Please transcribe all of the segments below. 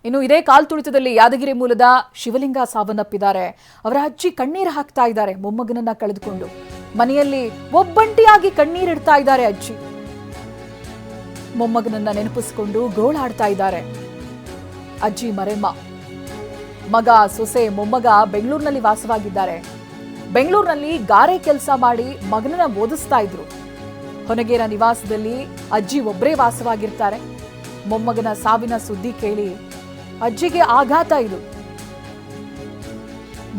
ಇನ್ನು ಇದೇ ಕಾಲ್ ತುಳಿತದಲ್ಲಿ ಯಾದಗಿರಿ ಮೂಲದ ಶಿವಲಿಂಗ ಸಾವನ್ನಪ್ಪಿದ್ದಾರೆ. ಅವರ ಅಜ್ಜಿ ಕಣ್ಣೀರು ಹಾಕ್ತಾ ಇದ್ದಾರೆ ಮೊಮ್ಮಗನನ್ನ ಕಳೆದುಕೊಂಡು. ಮನೆಯಲ್ಲಿ ಒಬ್ಬಂಟಿಯಾಗಿ ಕಣ್ಣೀರಿಡ್ತಾ ಇದ್ದಾರೆ ಅಜ್ಜಿ. ಮೊಮ್ಮಗನನ್ನ ನೆನಪಿಸಿಕೊಂಡು ಗೋಳಾಡ್ತಾ ಇದ್ದಾರೆ ಅಜ್ಜಿ ಮರೆಮ್ಮ. ಮಗ ಸೊಸೆ ಮೊಮ್ಮಗ ಬೆಂಗಳೂರಿನಲ್ಲಿ ವಾಸವಾಗಿದ್ದಾರೆ. ಬೆಂಗಳೂರಿನಲ್ಲಿ ಗಾರೆ ಕೆಲಸ ಮಾಡಿ ಮಗನನ್ನ ಓದಿಸ್ತಾ ಇದ್ರು. ಹೊನಗೇರ ನಿವಾಸದಲ್ಲಿ ಅಜ್ಜಿ ಒಬ್ಬರೇ ವಾಸವಾಗಿರ್ತಾರೆ. ಮೊಮ್ಮಗನ ಸಾವಿನ ಸುದ್ದಿ ಕೇಳಿ ಅಜ್ಜಿಗೆ ಆಘಾತ ಇದು.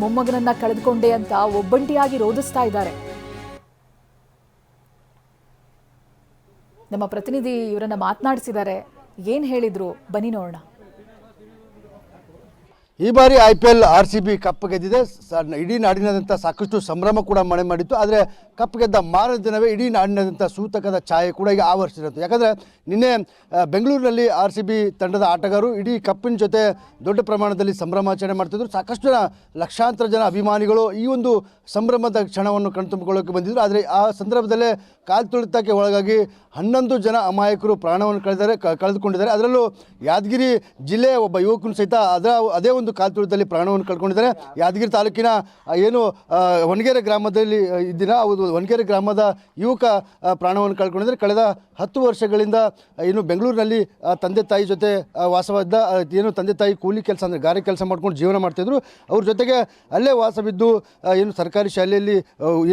ಮೊಮ್ಮಗನನ್ನ ಕಳೆದುಕೊಂಡೆ ಅಂತ ಒಬ್ಬಂಟಿಯಾಗಿ ರೋಧಿಸ್ತಾ ಇದ್ದಾರೆ. ನಮ್ಮ ಪ್ರತಿನಿಧಿ ಇವರನ್ನ ಮಾತನಾಡಿಸಿದ್ದಾರೆ. ಏನ್ ಹೇಳಿದ್ರು ಬನ್ನಿ ನೋಡೋಣ. ಈ ಬಾರಿ IPL RCB ಕಪ್ ಗೆದ್ದಿದೆ. ಇಡೀ ನಾಡಿನಾದ್ಯಂತ ಸಾಕಷ್ಟು ಸಂಭ್ರಮ ಕೂಡ ಮನೆ ಮಾಡಿತ್ತು. ಆದರೆ ಕಪ್ ಗೆದ್ದ ಮಾರನೇ ದಿನವೇ ಇಡೀ ನಾಡಿನಾದ್ಯಂತ ಸೂತಕದ ಛಾಯೆ ಕೂಡ ಈಗ ಆವರಿಸಿರುತ್ತೆ. ಯಾಕಂದರೆ ನಿನ್ನೆ ಬೆಂಗಳೂರಿನಲ್ಲಿ RCB ತಂಡದ ಆಟಗಾರರು ಇಡೀ ಕಪ್ಪಿನ ಜೊತೆ ದೊಡ್ಡ ಪ್ರಮಾಣದಲ್ಲಿ ಸಂಭ್ರಮಾಚರಣೆ ಮಾಡ್ತಿದ್ರು. ಸಾಕಷ್ಟು ಜನ, ಲಕ್ಷಾಂತರ ಜನ ಅಭಿಮಾನಿಗಳು ಈ ಒಂದು ಸಂಭ್ರಮದ ಕ್ಷಣವನ್ನು ಕಣ್ತುಂಬಿಕೊಳ್ಳೋಕೆ ಬಂದಿದ್ದರು. ಆದರೆ ಆ ಸಂದರ್ಭದಲ್ಲೇ ಕಾಲ್ತುಳಿತಕ್ಕೆ ಒಳಗಾಗಿ 11 ಜನ ಅಮಾಯಕರು ಪ್ರಾಣವನ್ನು ಕಳೆದುಕೊಂಡಿದ್ದಾರೆ. ಅದರಲ್ಲೂ ಯಾದಗಿರಿ ಜಿಲ್ಲೆಯ ಒಬ್ಬ ಯುವಕನು ಸಹಿತ ಅದೇ ಒಂದು ಕಾಲ್ತುಳಿತದಲ್ಲಿ ಪ್ರಾಣವನ್ನು ಕಳ್ಕೊಂಡಿದ್ದಾರೆ. ಯಾದಗಿರಿ ತಾಲೂಕಿನ ಏನು ಹೊನಗೇರೆ ಗ್ರಾಮದಲ್ಲಿ ಇದ್ದಿನ ಹೊನಗೇರೆ ಗ್ರಾಮದ ಯುವಕ ಪ್ರಾಣವನ್ನು ಕಳ್ಕೊಂಡಿದ್ದಾರೆ. ಕಳೆದ 10 ವರ್ಷಗಳಿಂದ ಏನು ಬೆಂಗಳೂರಿನಲ್ಲಿ ತಂದೆ ತಾಯಿ ಜೊತೆ ವಾಸವಾದ, ಏನು ತಂದೆ ತಾಯಿ ಕೂಲಿ ಕೆಲಸ ಅಂದರೆ ಗಾರೆ ಕೆಲಸ ಮಾಡ್ಕೊಂಡು ಜೀವನ ಮಾಡ್ತಿದ್ರು. ಅವ್ರ ಜೊತೆಗೆ ಅಲ್ಲೇ ವಾಸವಿದ್ದು ಏನು ಸರ್ಕಾರಿ ಶಾಲೆಯಲ್ಲಿ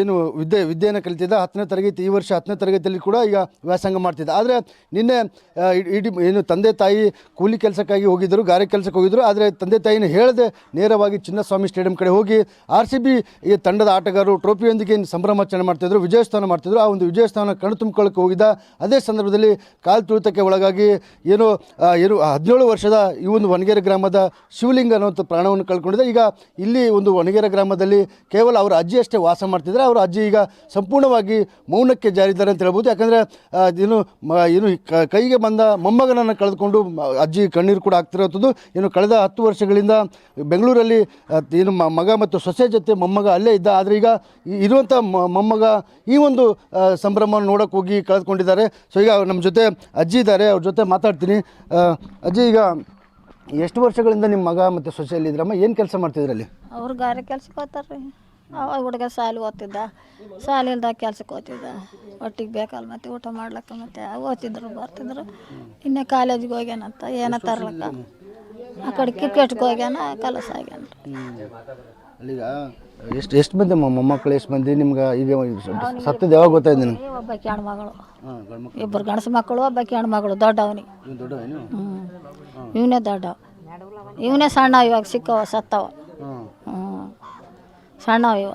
ಏನು ವಿದ್ಯೆಯನ್ನು ಕಲಿತಿದ್ದ. 10ನೇ ತರಗತಿ, ಈ ವರ್ಷ 10ನೇ ತರಗತಿಯಲ್ಲಿ ಕೂಡ ಈಗ ವ್ಯಾಸಂಗ ಮಾಡ್ತಿದ್ದ. ಆದರೆ ನಿನ್ನೆ ಇಡೀ ಏನು ತಂದೆ ತಾಯಿ ಕೂಲಿ ಕೆಲಸಕ್ಕಾಗಿ ಹೋಗಿದ್ದರು, ಗಾರೆ ಕೆಲಸಕ್ಕೆ ಹೋಗಿದ್ದರು. ಆದರೆ ತಂದೆ ತಾಯಿನ ಹೇಳದೆ ನೇರವಾಗಿ ಚಿನ್ನಸ್ವಾಮಿ ಸ್ಟೇಡಿಯಂ ಕಡೆ ಹೋಗಿ RCB ಈ ತಂಡದ ಆಟಗಾರರು ಟ್ರೋಫಿಯೊಂದಿಗೆ ಸಂಭ್ರಮಾಚರಣೆ ಮಾಡ್ತಿದ್ರು, ವಿಜಯಸ್ಥಾನ ಮಾಡ್ತಿದ್ರು. ಆ ಒಂದು ವಿಜಯಸ್ಥಾನ ಕಣ್ಣು ತುಂಬಿಕೊಳ್ಳಕ್ಕೆ ಹೋಗಿದ್ದ ಅದೇ ಸಂದರ್ಭದಲ್ಲಿ ಕಾಲ್ತುಳಿತಕ್ಕೆ ಒಳಗಾಗಿ ಏನು 17 ವರ್ಷದ ಈ ಒಂದು ಹೊನಗೇರೆ ಗ್ರಾಮದ ಶಿವಲಿಂಗ ಅನ್ನುವಂಥ ಪ್ರಾಣವನ್ನು ಕಳ್ಕೊಂಡಿದೆ. ಈಗ ಇಲ್ಲಿ ಒಂದು ಹೊನಗೇರೆ ಗ್ರಾಮದಲ್ಲಿ ಕೇವಲ ಅವರ ಅಜ್ಜಿ ಅಷ್ಟೇ ವಾಸ ಮಾಡ್ತಿದ್ದಾರೆ. ಅವರ ಅಜ್ಜಿ ಈಗ ಸಂಪೂರ್ಣವಾಗಿ ಮೌನಕ್ಕೆ ಜಾರಿದ್ದಾರೆ ಅಂತ ಹೇಳ್ಬೋದು. ಯಾಕಂದರೆ ಏನು ಕೈಗೆ ಬಂದ ಮೊಮ್ಮಗನನ್ನು ಕಳೆದುಕೊಂಡು ಅಜ್ಜಿ ಕಣ್ಣೀರು ಕೂಡ ಆಗ್ತಿರೋಂಥದ್ದು. ಏನು ಕಳೆದ 10 ವರ್ಷಗಳಿಂದ ಬೆಂಗಳೂರಲ್ಲಿ ಏನು ಮಗ ಮತ್ತು ಸೊಸೆ ಜೊತೆ ಮೊಮ್ಮಗ ಅಲ್ಲೇ ಇದ್ದ. ಆದರೆ ಈಗ ಇರುವಂಥ ಮೊಮ್ಮಗ ಈ ಒಂದು ಸಂಭ್ರಮವನ್ನು ನೋಡೋಕೆ ಹೋಗಿ ಕಳೆದುಕೊಂಡಿದ್ದಾರೆ. ಸೊ ಈಗ ನಮ್ಮ ಜೊತೆ ಅಜ್ಜಿ ಇದ್ದಾರೆ, ಅವ್ರ ಜೊತೆ ಮಾತಾಡ್ತೀನಿ. ಅಜ್ಜಿ, ಈಗ ಎಷ್ಟು ವರ್ಷಗಳಿಂದ ನಿಮ್ಮ ಮಗ ಮತ್ತು ಸೊಸೆಯಲ್ಲಿ ಇದ್ರಮ್ಮ? ಏನು ಕೆಲಸ ಮಾಡ್ತಿದ್ರಲ್ಲಿ? ಅವ್ರು ಗಾರೆ ಕೆಲ್ಸಕ್ಕೆ ಹೋಗ್ತಾರೆ ರೀ. ಅವಾಗ ಹುಡುಗ ಶಾಲೆ ಓದ್ತಿದ್ದ, ಶಾಲೆಲ್ದಾಗ ಕೆಲ್ಸಕ್ಕೆ ಹೋಗ್ತಿದ್ದ. ಒಟ್ಟಿಗೆ ಬೇಕಲ್ಲ ಮತ್ತೆ ಊಟ ಮಾಡ್ಲಕ್ಕ ಮತ್ತೆ ಓದ್ತಿದ್ರು ಬರ್ತಿದ್ರು. ಇನ್ನೇ ಕಾಲೇಜಿಗೆ ಹೋಗ್ಯಾನಂತ ಏನೋ ತರ್ಲಕ್ಕ, ಆ ಕಡೆ ಕ್ರಿಕೆಟ್ಗೆ ಹೋಗ್ಯಾನ, ಕೆಲಸ ಆಗ್ಯಾನ. ಅಲ್ಲಿಗ ಎಷ್ಟು ಮಂದಿ ಮೊಮ್ಮಕ್ಕಳು? ಎಷ್ಟು ಮಂದಿ ನಿಮ್ಗೆ? ಈಗ ಸತ್ತದ ಯಾವಾಗ ಗೊತ್ತಾಯ್ತು ನಿನಗೆ? ಒಬ್ಬಾಕಿ ಹೆಣ್ಮಗಳು, ಇಬ್ಬರು ಗಂಡಸು ಮಕ್ಕಳು, ಒಬ್ಬಾಕಿ ಹೆಣ್ಮಗಳು. ದೊಡ್ಡವನಿ. ಇವನೇ ದೊಡ್ಡವ, ಇವನೇ ಸಣ್ಣ. ಇವಾಗ ಸಿಕ್ಕವ, ಸತ್ತವ. ಸಣ್ಣವ ಇವ.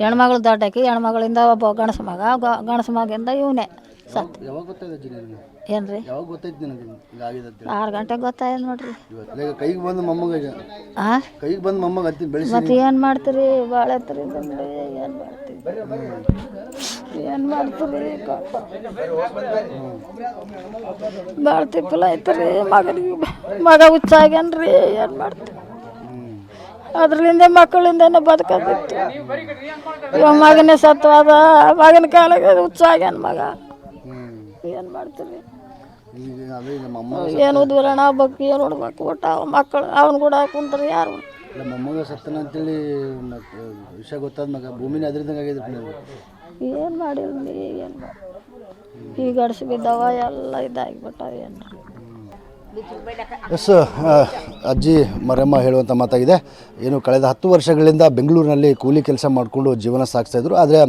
ಹೆಣ್ಮಗಳು ದೊಡ್ಡಾಕಿ, ಹೆಣ್ಮಗಳಿಂದ ಒಬ್ಬ ಗಣಸ ಮಗ, ಗಣಸ ಮಗಿಂದ ಇವನೇ ಸತ್ತು. ಏನು ರೀ? 6 ಗಂಟೆಗೆ ಗೊತ್ತಾಯ್ತು ನೋಡ್ರಿ. ಕೈಗೆ ಬಂದು ಮೊಮ್ಮಗ, ಕೈಗೆ ಬಂದು ಮೊಮ್ಮಗ ಮತ್ತೆ ಏನು ಮಾಡ್ತೀರಿ? ಭಾಳ ಐತ್ರಿ. ಏನು ಮಾಡ್ತೀರಿ? ಭಾಳ ತಿಪ್ಪಲ ಐತ್ರಿ. ಮಗ ಹುಚ್ಚಾಗ್ಯಾನ್ರಿ. ಏನು ಮಾಡ್ತೀರಿ? ಅದ್ರಲ್ಲಿಂದ ಮಕ್ಕಳಿಂದ ಬದುಕದಿತ್ತು. ಇವಾಗ ಮಗನೇ ಸತ್ವಾದ, ಮಗನ ಕಾಲಾಗ ಹುಚ್ಚಾಗ್ಯಾನ ಮಗ. ಏನು ಮಾಡ್ತೀರಿ? ಏನು ಉದ್ವರಣ ಆಗ್ಬೇಕು, ಏನು ನೋಡ್ಬೇಕು. ಒಟ್ಟು ಮಕ್ಕಳು ಅವನು ಕೂಡ ಕುಂತ್ರೆ ಯಾರು ಮೊಮ್ಮಗ ಸತ್ತನ ಅಂತೇಳಿ ವಿಷಯ ಗೊತ್ತಾದ ಮಗ ಭೂಮಿನ ಅದ್ರದಂಗೆ ಆಗಿದ್ರು. ಏನು ಮಾಡಿಲ್ಲ, ಏನು ಈಗ ಅಡ್ಸಿ ಬಿದ್ದಾವ, ಎಲ್ಲ ಇದಾಗಿಬಿಟ್ಟ. ಏನು ಎಸ್, ಅಜ್ಜಿ ಮರೆಮ್ಮ ಹೇಳುವಂಥ ಮಾತಾಗಿದೆ. ಏನು ಕಳೆದ 10 ವರ್ಷಗಳಿಂದ ಬೆಂಗಳೂರಿನಲ್ಲಿ ಕೂಲಿ ಕೆಲಸ ಮಾಡಿಕೊಂಡು ಜೀವನ ಸಾಗಿಸ್ತಾಯಿದ್ರು. ಆದರೆ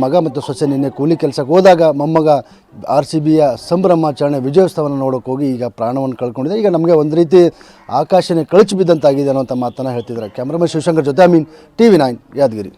ಮಗ ಮತ್ತು ಸೊಸೆ ನಿನ್ನೆ ಕೂಲಿ ಕೆಲಸಕ್ಕೆ ಹೋದಾಗ ಮೊಮ್ಮಗ RCBಯ ಸಂಭ್ರಮಾಚರಣೆ ವಿಜಯೋತ್ಸವನ ನೋಡೋಕೆ ಹೋಗಿ ಈಗ ಪ್ರಾಣವನ್ನು ಕಳ್ಕೊಂಡಿದೆ. ಈಗ ನಮಗೆ ಒಂದು ರೀತಿ ಆಕಾಶನೇ ಕಳಚಿ ಬಿದ್ದಂತಾಗಿದೆ ಅನ್ನೋಂಥ ಮಾತನ್ನು ಹೇಳ್ತಿದ್ದಾರೆ. ಕ್ಯಾಮ್ರಾಮನ್ ಶಿವಶಂಕರ್ ಜೊತೆ ಅಮೀನ್, TV9 ಯಾದಗಿರಿ.